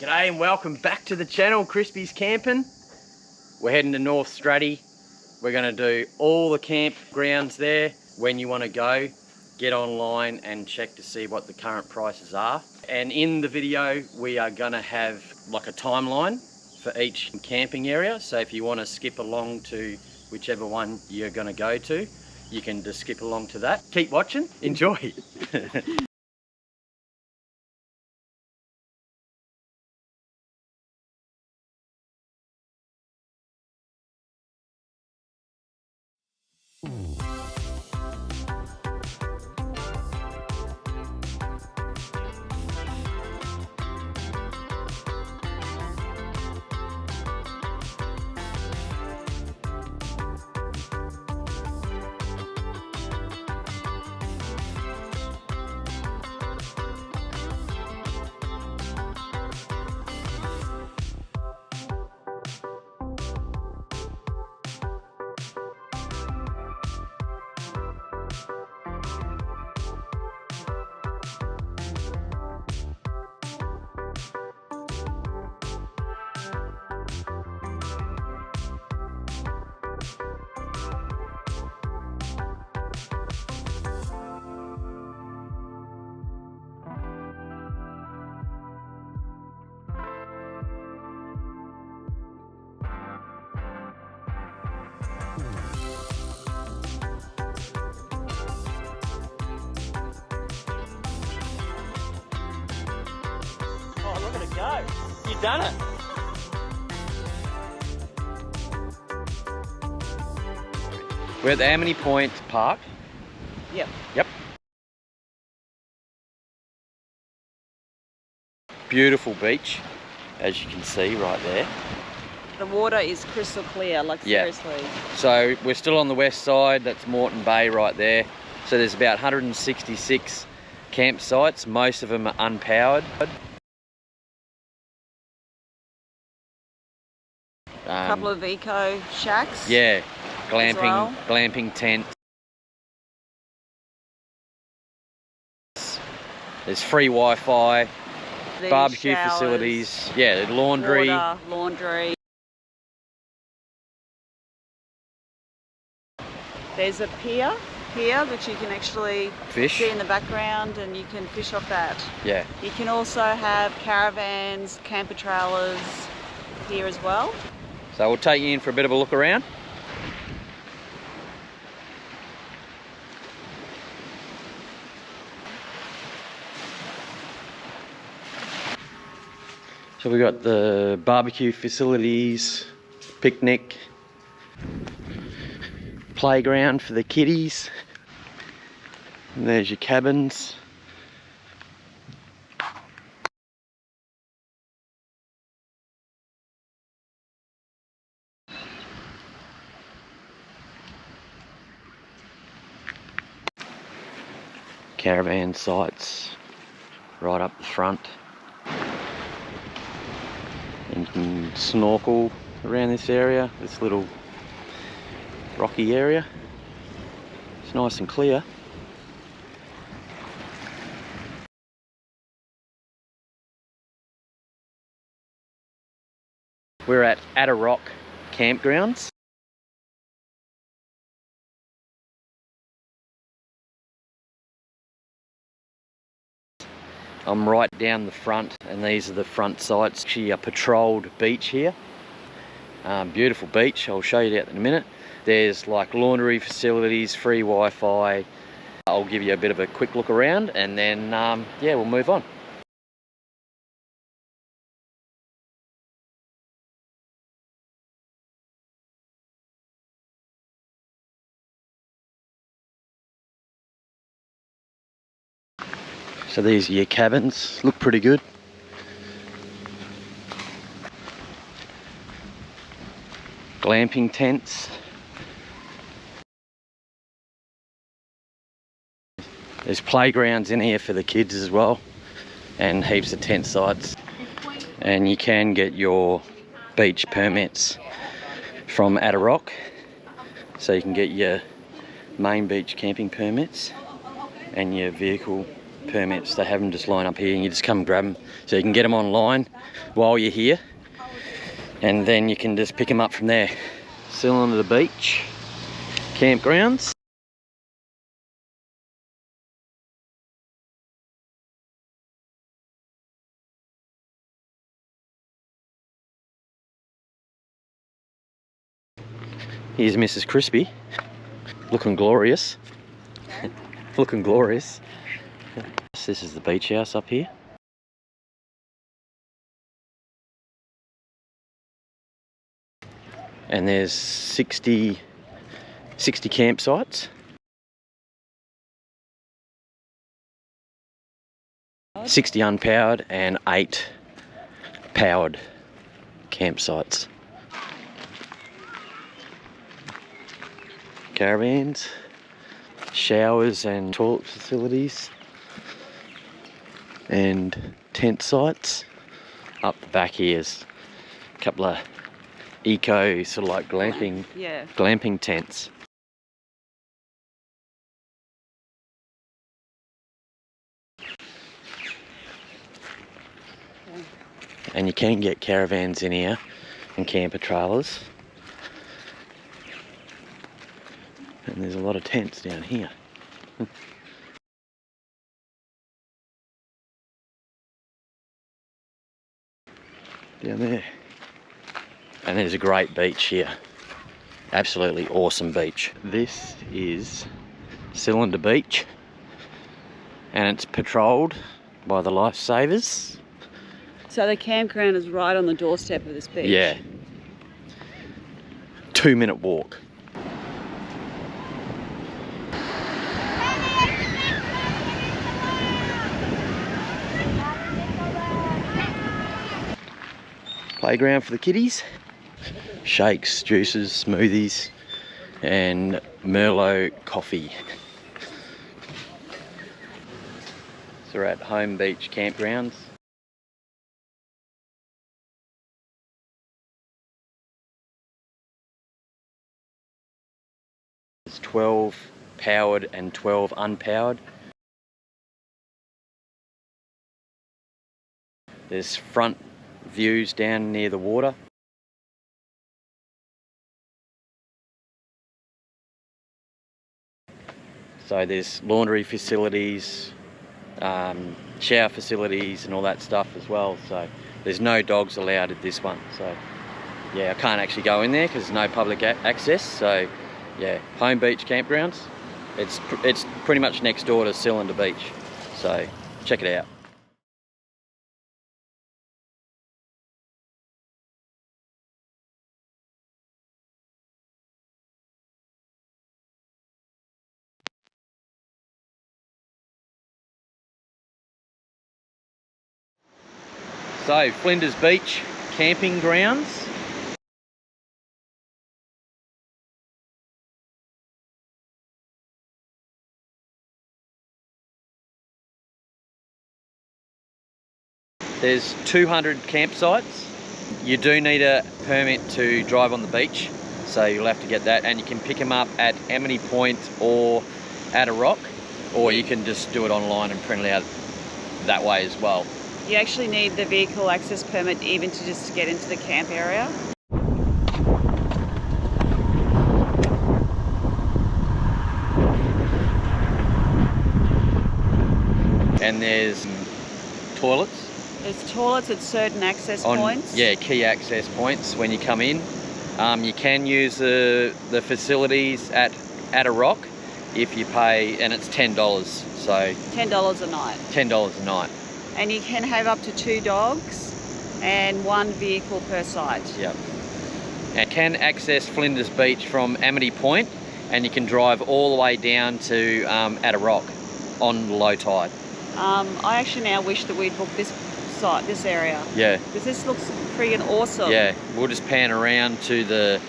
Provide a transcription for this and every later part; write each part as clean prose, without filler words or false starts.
G'day and welcome back to the channel, Chrispys Camping. We're heading to North Straddie. We're going to do all the campgrounds there. When you want to go, get online and check to see what the current prices are. And in the video, we are going to have like a timeline for each camping area. So if you want to skip along to whichever one you're going to go to, you can just skip along to that. Keep watching, enjoy. Oh, look at it go. You've done it. We're at the Amity Point Park. Yep. Yep. Beautiful beach, as you can see right there. The water is crystal clear, like seriously. So we're still on the west side, that's Moreton Bay right there. So there's about 166 campsites, most of them are unpowered. A couple of eco shacks. Yeah, glamping, well. glamping tents. There's free Wi-Fi, There's barbecue showers, facilities, yeah, laundry. Water, laundry. There's a pier here which you can actually Fish. see in the background, and you can fish off that. Yeah. You can also have caravans, camper trailers here as well. So we'll take you in for a bit of a look around. So we've got the barbecue facilities, picnic, playground for the kiddies. And there's your cabins. Caravan sites right up the front. And you can snorkel around this area, this little rocky area. It's nice and clear. We're at Rock Campgrounds. I'm right down the front, and these are the front sites. Actually a patrolled beach here. Beautiful beach, I'll show you that in a minute. There's like laundry facilities, free Wi-Fi. I'll give you a bit of a quick look around, and then yeah, we'll move on. So these are your cabins, look pretty good. Glamping tents. There's playgrounds in here for the kids as well, and heaps of tent sites. And you can get your beach permits from Rock, so you can get your main beach camping permits and your vehicle permits. They have them just line up here and you just come and grab them. So you can get them online while you're here, and then you can just pick them up from there. Cylinder Beach campgrounds. Here's Mrs. Chrispy, looking glorious. Looking glorious. This is the beach house up here. And there's 60 campsites. 60 unpowered and 8 powered campsites. Caravans, showers and toilet facilities, and tent sites. Up the back here's a couple of eco sort of like glamping tents. And you can get caravans in here and camper trailers. And there's a lot of tents down here. Down there. And there's a great beach here. Absolutely awesome beach. This is Cylinder Beach, and it's patrolled by the lifesavers. So the campground is right on the doorstep of this beach? Yeah. 2-minute walk. Playground for the kiddies. Shakes, juices, smoothies, and Merlot coffee. So we're at Home Beach Campgrounds. There's 12 powered and 12 unpowered. There's front views down near the water. So there's laundry facilities, shower facilities and all that stuff as well. So there's no dogs allowed at this one. So yeah, I can't actually go in there because there's no public access. So yeah, Home Beach Campgrounds. It's pretty much next door to Cylinder Beach. So check it out. So, Flinders Beach camping grounds. There's 200 campsites. You do need a permit to drive on the beach, so you'll have to get that, and you can pick them up at Amity Point or at a rock, or you can just do it online and print it out that way as well. You actually need the vehicle access permit even to just get into the camp area. And there's toilets. There's toilets at certain access points. Yeah, key access points when you come in. You can use the facilities at a rock if you pay, and it's $10. So $10 a night. $10 a night. And you can have up to 2 dogs and 1 vehicle per site. Yep. And can access Flinders Beach from Amity Point, and you can drive all the way down to at a rock on low tide. I actually now wish that we'd booked this site, this area. Yeah. Because this looks friggin' awesome. Yeah, we'll just pan around to the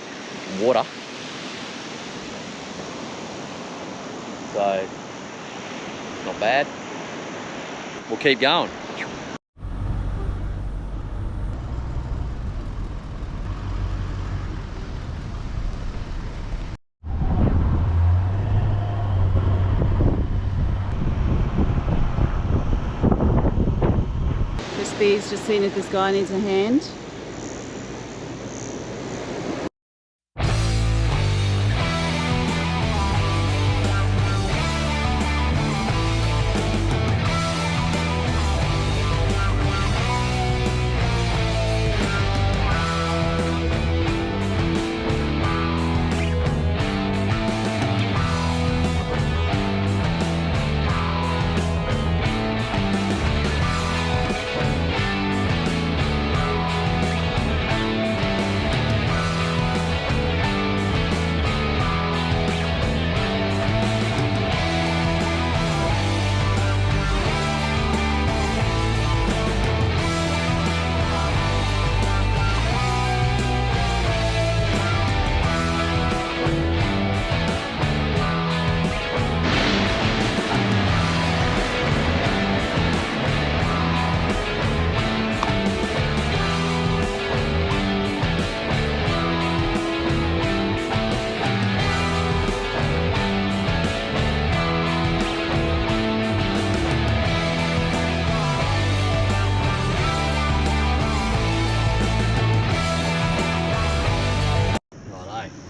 water. So, not bad. We'll keep going. Chrispys, just seeing if this guy needs a hand.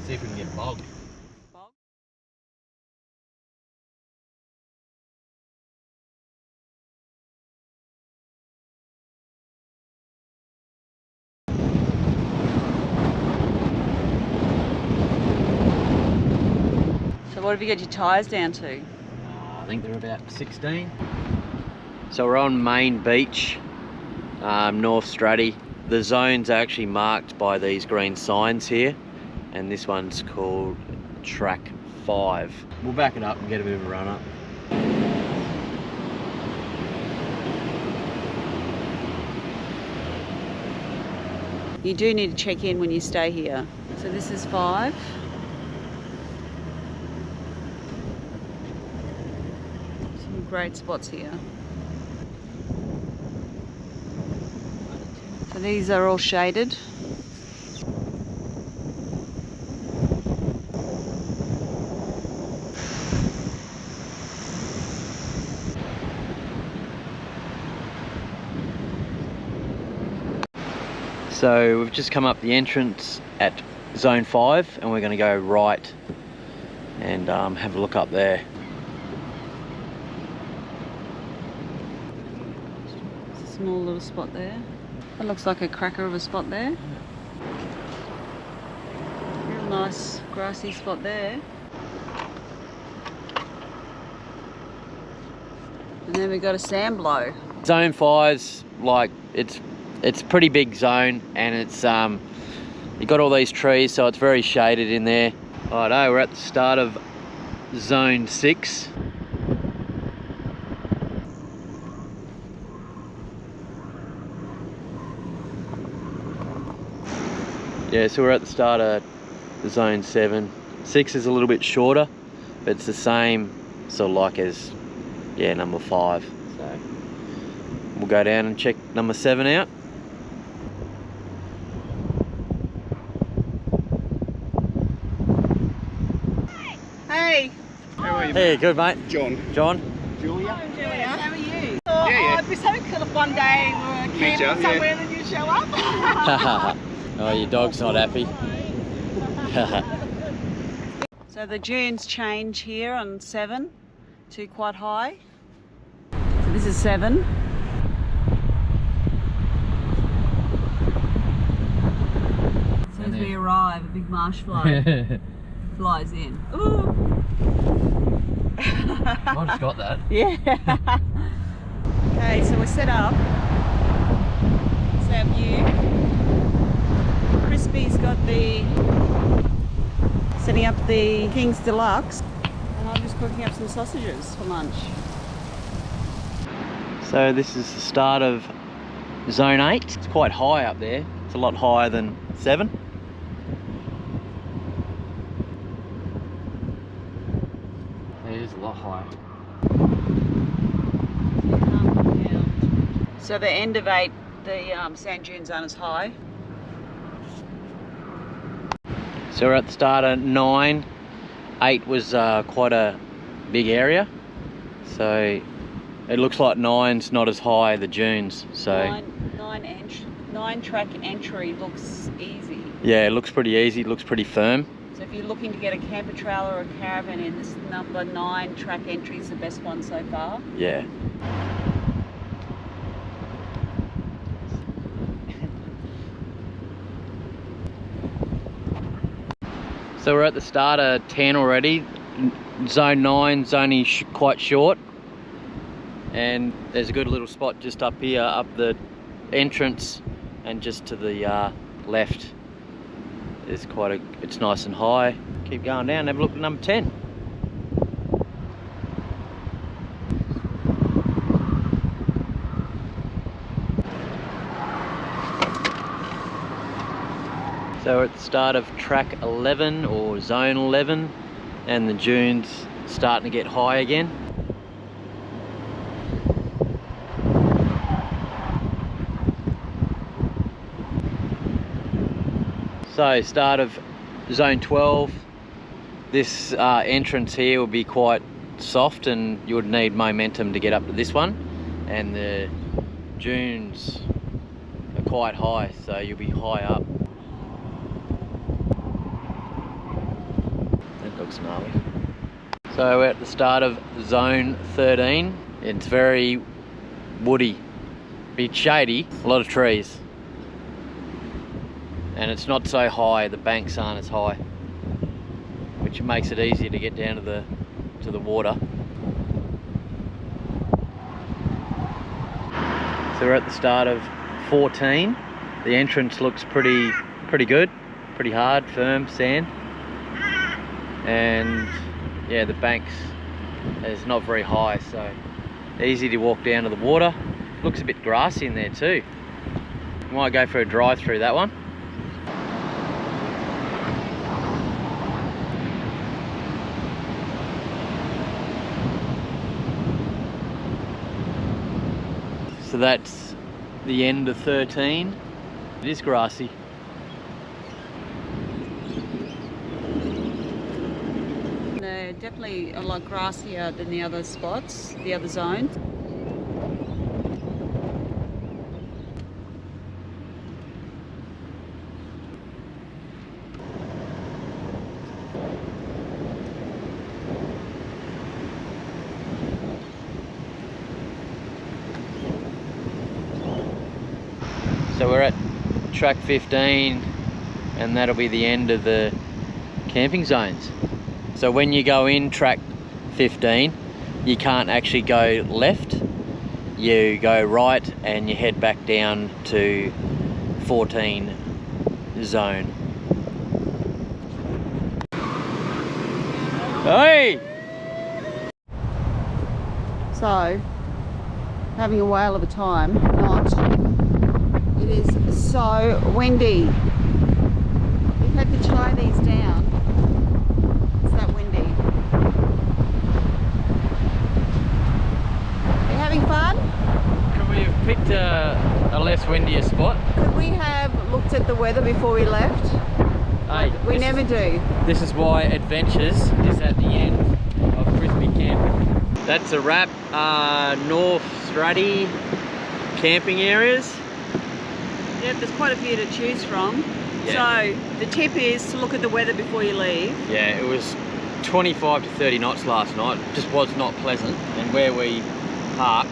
See if we can get bogged. So what have you got your tyres down to? I think they're about 16. So we're on Main Beach, North Straddie. The zones are actually marked by these green signs here, and this one's called Track 5. We'll back it up and get a bit of a run up. You do need to check in when you stay here. So this is 5. Some great spots here. So these are all shaded. So we've just come up the entrance at Zone 5 and we're going to go right and have a look up there. It's a small little spot there. That looks like a cracker of a spot there. Real nice grassy spot there. And then we got a sand blow. Zone 5's like, it's a pretty big zone, and it's you got all these trees, so it's very shaded in there. Righto, we're at the start of Zone 6. Yeah, so we're at the start of Zone 7. 6 is a little bit shorter, but it's the same sort of like as, yeah, number 5. So we'll go down and check number 7 out. Hey! How are you, Hey, mate? good mate. John. John? Julia? Hi, Julia. How are you? Yeah. It'd be so cool if one day we were Meet ya, camping somewhere and you show up. Oh, your dog's not happy. So the dunes change here on 7 to quite high. So this is 7. As soon as we arrive, a big marsh fly flies in. Ooh! I just got that. Yeah. Okay, so we're set up. That's our view. Chrispy's got setting up the King's Deluxe, and I'm just cooking up some sausages for lunch. So this is the start of Zone 8. It's quite high up there. It's a lot higher than 7. It is a lot higher. So the end of 8, the sand dunes aren't as high. So we're at the start of 9. 8 was quite a big area. So It looks like 9's not as high, the dunes, so... 9 track entry looks easy. Yeah, it looks pretty easy, it looks pretty firm. So if you're looking to get a camper trailer or a caravan in, this number 9 track entry is the best one so far. Yeah. So we're at the start of 10 already. Zone 9's only quite short. And there's a good little spot just up here, up the entrance, and just to the left. There's it's nice and high. Keep going down, have a look at number 10. So we're at the start of track 11 or zone 11, and the dunes starting to get high again. So start of zone 12, this entrance here will be quite soft and you would need momentum to get up to this one, and the dunes are quite high, so you'll be high up. That looks gnarly. So we're at the start of zone 13. It's very woody, bit shady, a lot of trees. And it's not so high, the banks aren't as high, which makes it easier to get down to the water. So we're at the start of 14. The entrance looks pretty good, pretty hard, firm sand. And yeah, the banks is not very high, so easy to walk down to the water. Looks a bit grassy in there too. Might go for a drive through that one. So that's the end of 13. It is grassy. They're definitely a lot grassier than the other spots, the other zones. So we're at track 15, and that'll be the end of the camping zones. So when you go in track 15, you can't actually go left, you go right and you head back down to 14 zone. Hey! So, having a whale of a time, not. It is so windy. We've had to tie these down. It's that windy. Are you having fun? Could we have picked a less windier spot? Could we have looked at the weather before we left? Hey, We never do. This is why Adventures is at the end of Chrispys camping. That's a wrap. North Straddie camping areas. Yep, there's quite a few to choose from. Yeah. So the tip is to look at the weather before you leave. Yeah, it was 25 to 30 knots last night. It just was not pleasant. And where we parked,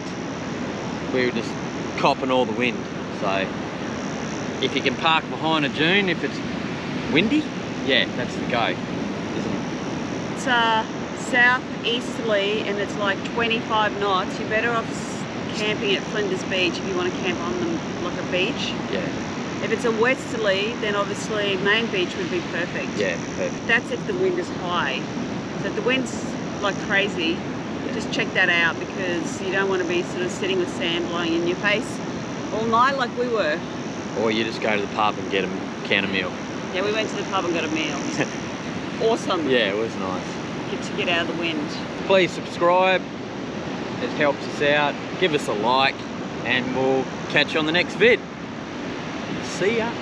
we were just copping all the wind. So if you can park behind a dune, if it's windy, yeah, that's the go, isn't it? It's southeasterly and it's like 25 knots. You're better off camping at Flinders Beach if you want to camp on them like a beach. Yeah. If it's a westerly, then obviously Main Beach would be perfect. Yeah, perfect. That's if the wind is high. So if the wind's like crazy, just check that out, because you don't want to be sort of sitting with sand blowing in your face all night like we were. Or you just go to the pub and get a can of milk. Yeah, we went to the pub and got a meal. Awesome. Yeah, it was nice. Get to get out of the wind. Please subscribe. It helps us out. Give us a like, and we'll catch you on the next vid. See ya.